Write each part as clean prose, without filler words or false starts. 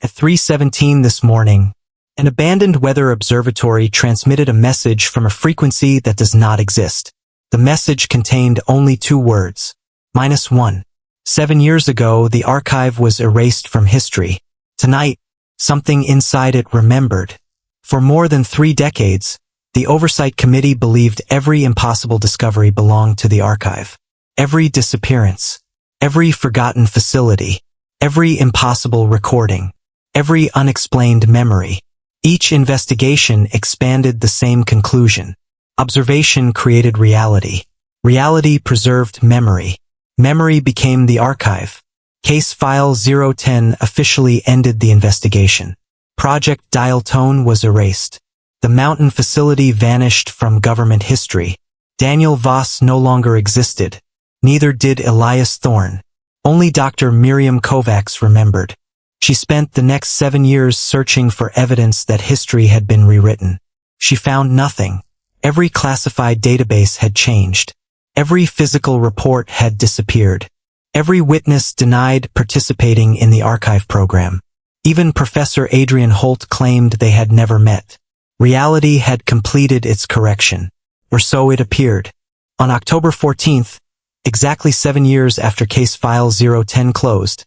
At 3:17 this morning, an abandoned weather observatory transmitted a message from a frequency that does not exist. The message contained only 2 words. -1. 7 years ago, the archive was erased from history. Tonight, something inside it remembered. For more than 3 decades, the Oversight Committee believed every impossible discovery belonged to the archive. Every disappearance, every forgotten facility, every impossible recording, every unexplained memory. Each investigation expanded the same conclusion. Observation created reality. Reality preserved memory. Memory became the archive. Case File 010 officially ended the investigation. Project Dial Tone was erased. The mountain facility vanished from government history. Daniel Voss no longer existed. Neither did Elias Thorne. Only Dr. Miriam Kovacs remembered. She spent the next 7 years searching for evidence that history had been rewritten. She found nothing. Every classified database had changed. Every physical report had disappeared. Every witness denied participating in the archive program. Even Professor Adrian Holt claimed they had never met. Reality had completed its correction. Or so it appeared. On October 14th, exactly 7 years after Case File 010 closed,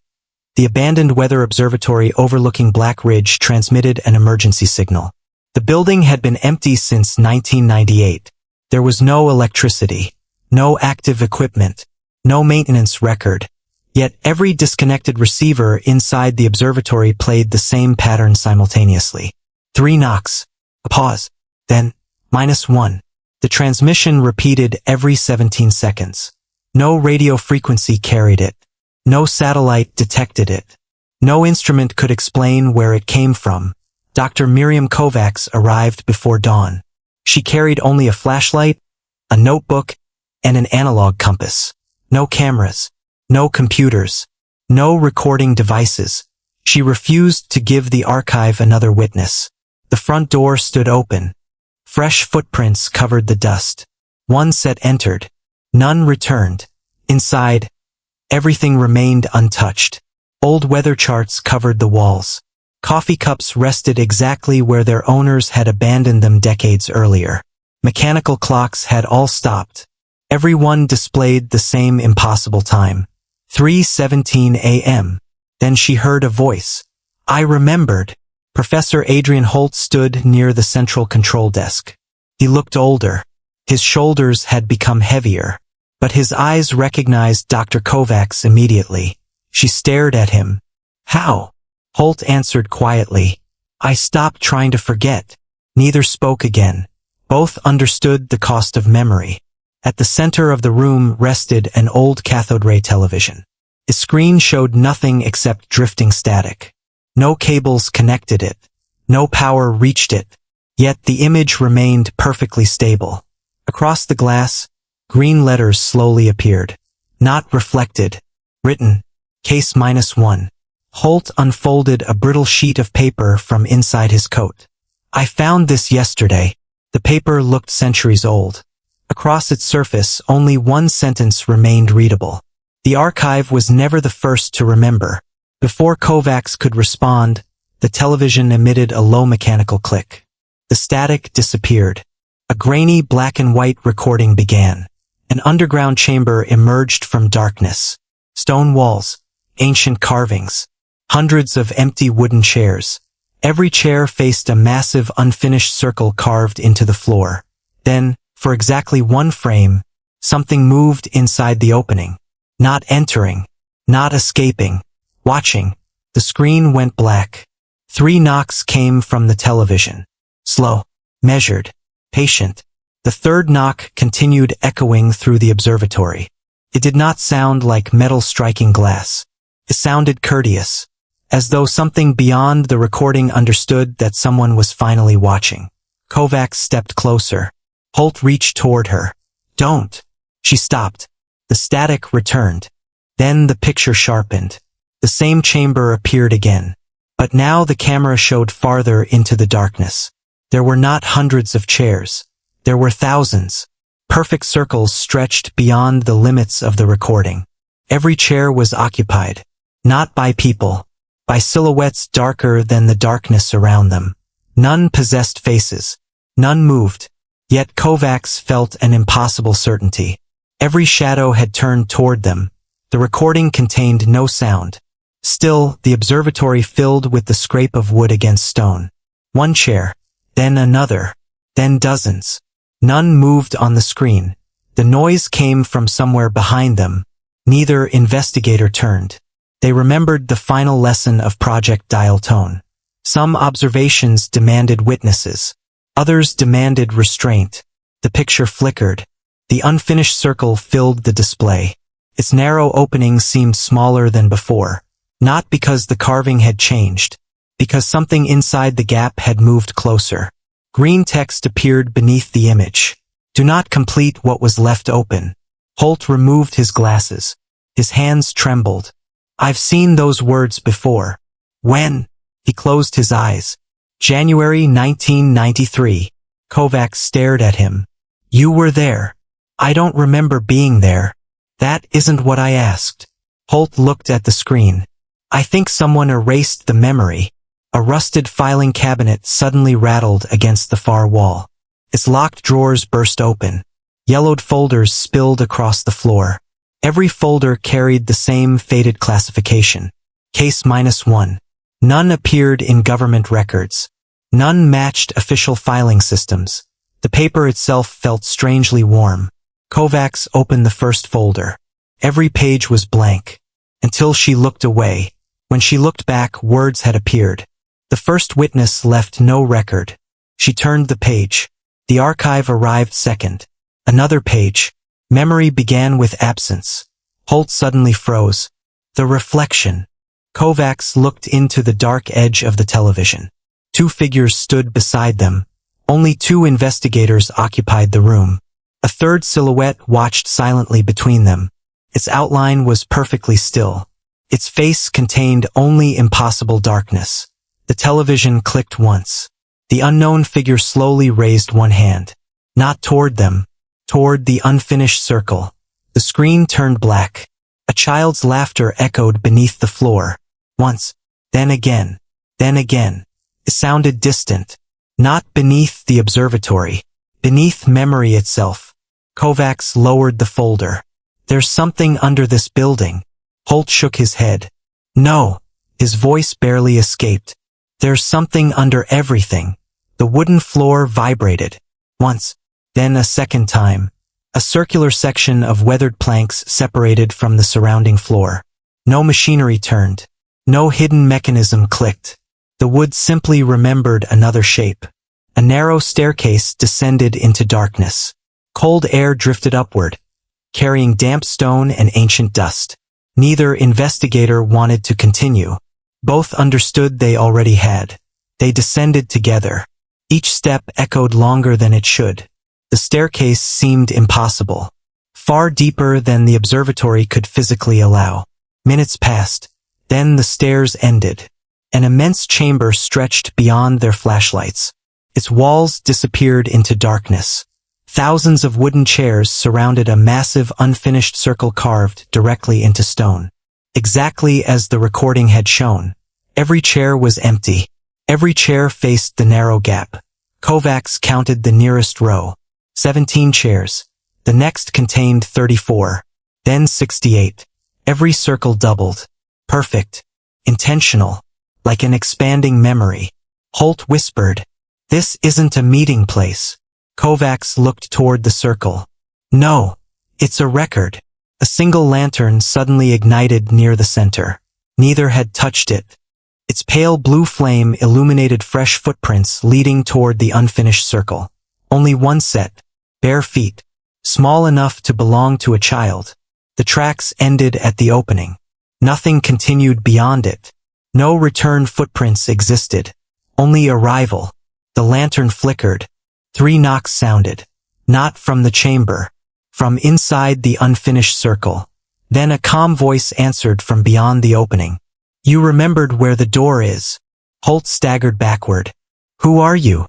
the abandoned weather observatory overlooking Black Ridge transmitted an emergency signal. The building had been empty since 1998. There was no electricity, no active equipment, no maintenance record. Yet every disconnected receiver inside the observatory played the same pattern simultaneously. 3 knocks, a pause, then -1. The transmission repeated every 17 seconds. No radio frequency carried it. No satellite detected it. No instrument could explain where it came from. Dr. Miriam Kovacs arrived before dawn. She carried only a flashlight, a notebook, and an analog compass. No cameras, no computers, no recording devices. She refused to give the archive another witness. The front door stood open. Fresh footprints covered the dust. One set entered. None returned. Inside, everything remained untouched. Old weather charts covered the walls. Coffee cups rested exactly where their owners had abandoned them decades earlier. Mechanical clocks had all stopped. Every one displayed the same impossible time. 3:17 a.m. Then she heard a voice. I remembered. Professor Adrian Holt stood near the central control desk. He looked older. His shoulders had become heavier. But his eyes recognized Dr. Kovacs immediately. She stared at him. How? Holt answered quietly. I stopped trying to forget. Neither spoke again. Both understood the cost of memory. At the center of the room rested an old cathode ray television. Its screen showed nothing except drifting static. No cables connected it. No power reached it. Yet the image remained perfectly stable. Across the glass, green letters slowly appeared. Not reflected. Written. Case -1. Holt unfolded a brittle sheet of paper from inside his coat. I found this yesterday. The paper looked centuries old. Across its surface, only one sentence remained readable. The archive was never the first to remember. Before Kovacs could respond, the television emitted a low mechanical click. The static disappeared. A grainy black and white recording began. An underground chamber emerged from darkness. Stone walls, ancient carvings, hundreds of empty wooden chairs. Every chair faced a massive unfinished circle carved into the floor. Then, for exactly one frame, something moved inside the opening. Not entering, not escaping, watching. The screen went black. 3 knocks came from the television. Slow, measured, patient. The third knock continued echoing through the observatory. It did not sound like metal striking glass. It sounded courteous, as though something beyond the recording understood that someone was finally watching. Kovacs stepped closer. Holt reached toward her. Don't. She stopped. The static returned. Then the picture sharpened. The same chamber appeared again. But now the camera showed farther into the darkness. There were not hundreds of chairs. There were thousands. Perfect circles stretched beyond the limits of the recording. Every chair was occupied. Not by people, by silhouettes darker than the darkness around them. None possessed faces. None moved. Yet Kovacs felt an impossible certainty. Every shadow had turned toward them. The recording contained no sound. Still, the observatory filled with the scrape of wood against stone. One chair, then another, then dozens. None moved on the screen. The noise came from somewhere behind them. Neither investigator turned. They remembered the final lesson of Project Dial Tone. Some observations demanded witnesses. Others demanded restraint. The picture flickered. The unfinished circle filled the display. Its narrow opening seemed smaller than before. Not because the carving had changed. Because something inside the gap had moved closer. Green text appeared beneath the image. Do not complete what was left open. Holt removed his glasses. His hands trembled. I've seen those words before. When? He closed his eyes. January 1993. Kovacs stared at him. You were there. I don't remember being there. That isn't what I asked. Holt looked at the screen. I think someone erased the memory. A rusted filing cabinet suddenly rattled against the far wall. Its locked drawers burst open. Yellowed folders spilled across the floor. Every folder carried the same faded classification. Case -1. None appeared in government records. None matched official filing systems. The paper itself felt strangely warm. Kovacs opened the first folder. Every page was blank. Until she looked away. When she looked back, words had appeared. The first witness left no record. She turned the page. The archive arrived second. Another page. Memory began with absence. Holt suddenly froze. The reflection. Kovacs looked into the dark edge of the television. Two figures stood beside them. Only two investigators occupied the room. A third silhouette watched silently between them. Its outline was perfectly still. Its face contained only impossible darkness. The television clicked once. The unknown figure slowly raised one hand. Not toward them. Toward the unfinished circle. The screen turned black. A child's laughter echoed beneath the floor. Once. Then again. Then again. It sounded distant. Not beneath the observatory. Beneath memory itself. Kovacs lowered the folder. There's something under this building. Holt shook his head. No. His voice barely escaped. There's something under everything. The wooden floor vibrated. Once. Then a second time. A circular section of weathered planks separated from the surrounding floor. No machinery turned. No hidden mechanism clicked. The wood simply remembered another shape. A narrow staircase descended into darkness. Cold air drifted upward, carrying damp stone and ancient dust. Neither investigator wanted to continue. Both understood they already had. They descended together. Each step echoed longer than it should. The staircase seemed impossible. Far deeper than the observatory could physically allow. Minutes passed. Then the stairs ended. An immense chamber stretched beyond their flashlights. Its walls disappeared into darkness. Thousands of wooden chairs surrounded a massive unfinished circle carved directly into stone. Exactly as the recording had shown. Every chair was empty. Every chair faced the narrow gap. Kovacs counted the nearest row. 17 chairs. The next contained 34. Then 68. Every circle doubled. Perfect. Intentional. Like an expanding memory. Holt whispered, "This isn't a meeting place." Kovacs looked toward the circle. "No. It's a record." A single lantern suddenly ignited near the center. Neither had touched it. Its pale blue flame illuminated fresh footprints leading toward the unfinished circle. Only one set. Bare feet. Small enough to belong to a child. The tracks ended at the opening. Nothing continued beyond it. No return footprints existed. Only arrival. The lantern flickered. 3 knocks sounded. Not from the chamber. From inside the unfinished circle. Then a calm voice answered from beyond the opening. "You remembered where the door is." Holt staggered backward. "Who are you?"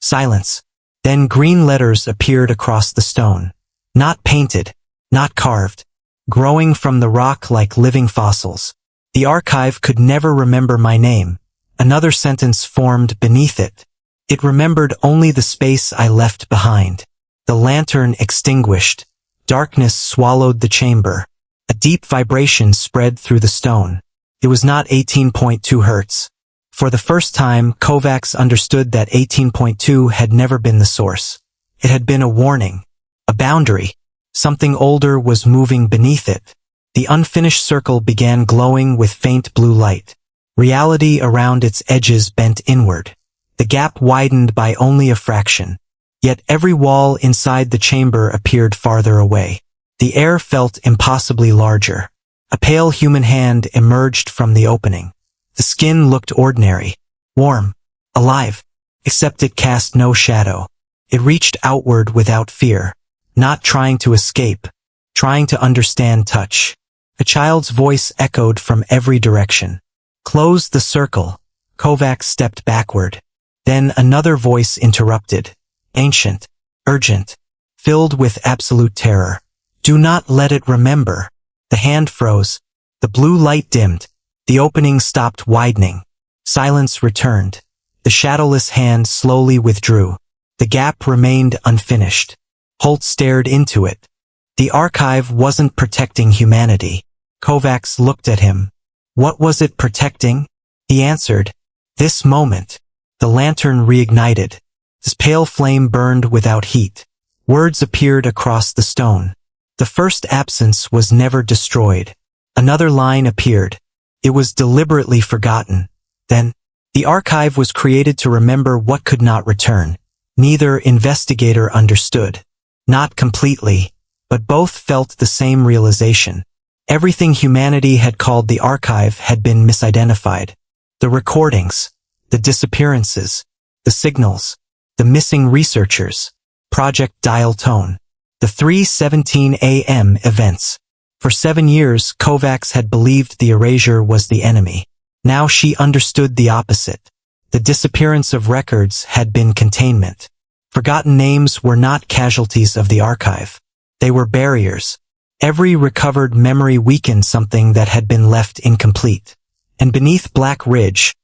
Silence. Then green letters appeared across the stone. Not painted. Not carved. Growing from the rock like living fossils. The archive could never remember my name. Another sentence formed beneath it. It remembered only the space I left behind. The lantern extinguished. Darkness swallowed the chamber. A deep vibration spread through the stone. It was not 18.2 hertz. For the first time, Kovacs understood that 18.2 had never been the source. It had been a warning, a boundary. Something older was moving beneath it. The unfinished circle began glowing with faint blue light. Reality around its edges bent inward. The gap widened by only a fraction. Yet every wall inside the chamber appeared farther away. The air felt impossibly larger. A pale human hand emerged from the opening. The skin looked ordinary, warm, alive, except it cast no shadow. It reached outward without fear, not trying to escape, trying to understand touch. A child's voice echoed from every direction. Close the circle. Kovacs stepped backward. Then another voice interrupted. Ancient, urgent, filled with absolute terror. Do not let it remember. The hand froze. The blue light dimmed. The opening stopped widening. Silence returned. The shadowless hand slowly withdrew. The gap remained unfinished. Holt stared into it. The archive wasn't protecting humanity. Kovacs looked at him. What was it protecting? He answered. This moment. The lantern reignited. This pale flame burned without heat. Words appeared across the stone. The first absence was never destroyed. Another line appeared. It was deliberately forgotten. Then, the archive was created to remember what could not return. Neither investigator understood. Not completely, but both felt the same realization. Everything humanity had called the archive had been misidentified. The recordings, the disappearances, the signals, the missing researchers, Project Dial Tone, the 3:17 a.m. events. For 7 years, Kovacs had believed the erasure was the enemy. Now she understood the opposite. The disappearance of records had been containment. Forgotten names were not casualties of the archive. They were barriers. Every recovered memory weakened something that had been left incomplete. And beneath Black Ridge,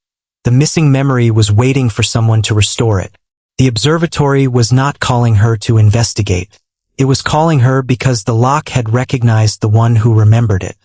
the missing memory was waiting for someone to restore it. The observatory was not calling her to investigate. It was calling her because the lock had recognized the one who remembered it.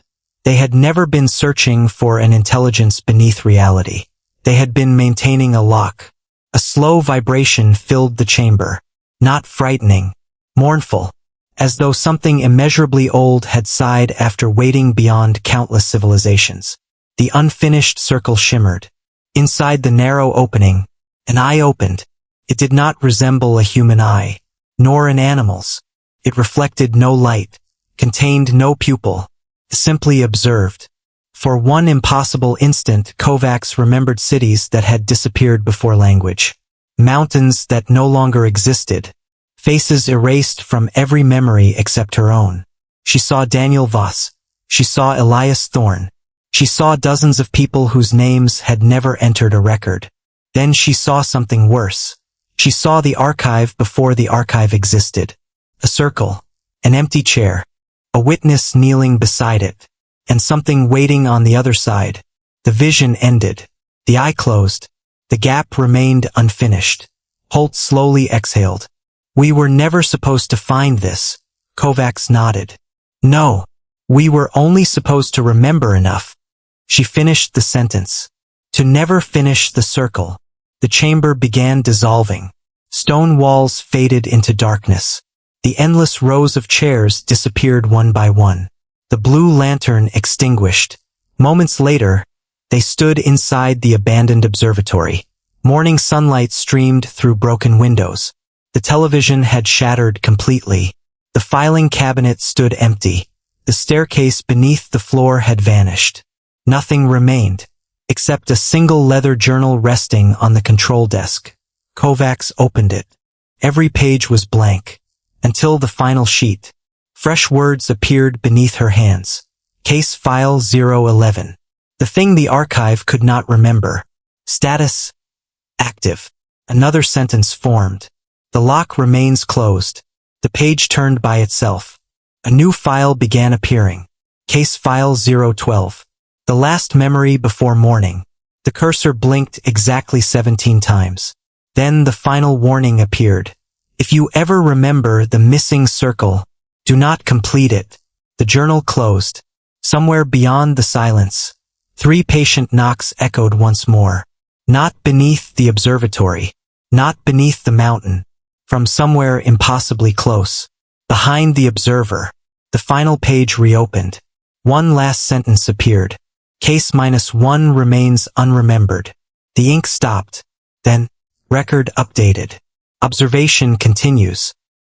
They had never been searching for an intelligence beneath reality. They had been maintaining a lock. A slow vibration filled the chamber. Not frightening, mournful, as though something immeasurably old had sighed after waiting beyond countless civilizations. The unfinished circle shimmered. Inside the narrow opening, an eye opened. It did not resemble a human eye, nor an animal's. It reflected no light, contained no pupil, simply observed. For one impossible instant, Kovacs remembered cities that had disappeared before language, mountains that no longer existed, faces erased from every memory except her own. She saw Daniel Voss. She saw Elias Thorne. She saw dozens of people whose names had never entered a record. Then she saw something worse. She saw the archive before the archive existed. A circle, an empty chair, a witness kneeling beside it, and something waiting on the other side. The vision ended. The eye closed. The gap remained unfinished. Holt slowly exhaled. We were never supposed to find this. Kovacs nodded. No, we were only supposed to remember enough. She finished the sentence. To never finish the circle. The chamber began dissolving. Stone walls faded into darkness. The endless rows of chairs disappeared one by one. The blue lantern extinguished. Moments later, they stood inside the abandoned observatory. Morning sunlight streamed through broken windows. The television had shattered completely. The filing cabinet stood empty. The staircase beneath the floor had vanished. Nothing remained, except a single leather journal resting on the control desk. Kovacs opened it. Every page was blank. Until the final sheet. Fresh words appeared beneath her hands. Case File 011. The thing the archive could not remember. Status. Active. Another sentence formed. The lock remains closed. The page turned by itself. A new file began appearing. Case File 012. The last memory before morning. The cursor blinked exactly 17 times. Then the final warning appeared. If you ever remember the missing circle, do not complete it. The journal closed. Somewhere beyond the silence, 3 patient knocks echoed once more. Not beneath the observatory. Not beneath the mountain. From somewhere impossibly close. Behind the observer. The final page reopened. One last sentence appeared. Case -1 remains unremembered. The ink stopped. Then, record updated. Observation continues.